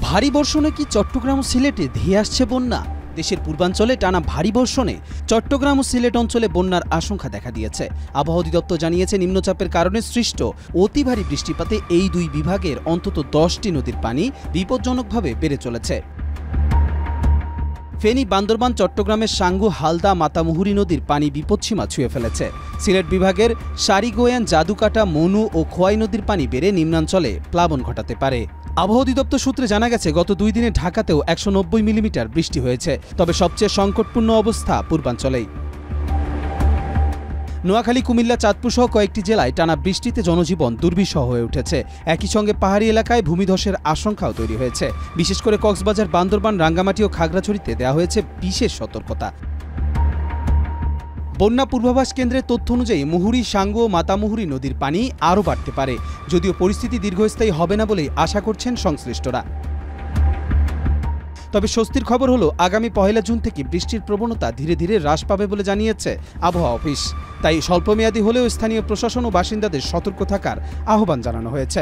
ভারী বর্ষণে কি চট্টগ্রাম ও সিলেটে ধেয়ে আসছে বন্যা? দেশের পূর্বাঞ্চলে টানা ভারী বর্ষণে চট্টগ্রাম ও সিলেট অঞ্চলে বন্যার আশঙ্কা দেখা দিয়েছে। আবহাওয়া অধিদপ্তর জানিয়েছে, নিম্নচাপের কারণে সৃষ্ট অতি ভারী বৃষ্টিপাতে এই দুই বিভাগের অন্তত 10টি নদীর পানি বিপজ্জনকভাবে বেড়ে চলেছে। ফেনী, বান্দরবান, চট্টগ্রামের সাঙ্গু, হালদা, মাতামুহুরী নদীর পানি বিপদসীমা ছুঁয়ে ফেলেছে। সিলেট বিভাগের সারিগোয়ান, জাদুকাটা, মনু ও খোয়াই নদীর পানি বেড়ে নিম্নাঞ্চলে প্লাবন ঘটাতে পারে। আবহাওয়া অধিদপ্তর সূত্রে জানা গেছে, গত 2 দিনে ঢাকাতেও 190 মিলিমিটার বৃষ্টি হয়েছে। তবে সবচেয়ে সংকটপূর্ণ অবস্থা পূর্বাঞ্চলেই। নোয়াখালী, কুমিল্লা, চাঁদপুর সহ কয়েকটি জেলায় টানা বৃষ্টিতে জনজীবন দুর্বিষহ হয়ে উঠেছে। একই সঙ্গে পাহাড়ি এলাকায় ভূমিধসের আশঙ্কাও তৈরি হয়েছে। বিশেষ করে কক্সবাজার, বান্দরবান, রাঙ্গামাটি ও খাগড়াছড়িতে দেওয়া হয়েছে বিশেষ সতর্কতা। বন্যা পূর্বাভাস কেন্দ্রের তথ্য অনুযায়ী মুহুরী, সাঙ্গু ও মাতামুহুরী নদীর পানি আরও বাড়তে পারে, যদিও পরিস্থিতি দীর্ঘস্থায়ী হবে না বলেই আশা করছেন সংশ্লিষ্টরা। তবে স্বস্তির খবর হলো, আগামী 1 জুন থেকে বৃষ্টির প্রবণতা ধীরে ধীরে হ্রাস পাবে বলে জানিয়েছে আবহাওয়া অফিস। তাই স্বল্পমেয়াদী হলেও স্থানীয় প্রশাসন ও বাসিন্দাদের সতর্ক থাকার আহ্বান জানানো হয়েছে।